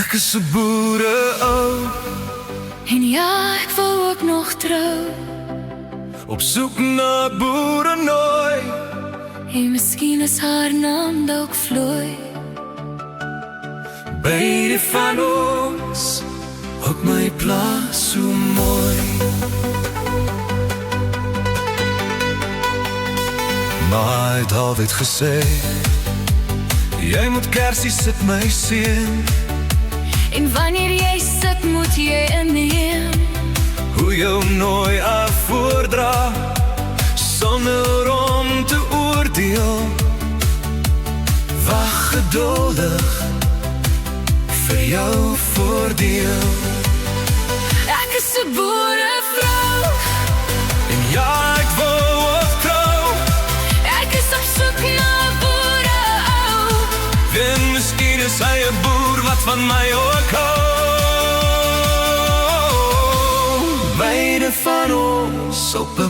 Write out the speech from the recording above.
Ek is 'n boereou En ja, ek wil ook nog trou. op soek na boerenooi. En miskien is haar naam dalk Vloei. Beide van ons op my plaas so mooi. Maar hy het altyd gesê, jy moet kersie sit my seun. En wanneer jy sit, moet jy inneem Hoe jou nooi af voordra, sonder om te oordeel. Wag geduldig vir jou voordeel. Ek is 'n boerevrou. En ja, ek wil ook trou. Ek is op soek na 'n boereou. En miskien is hy 'n boer wat van my ook hou. Beide van ons op 'n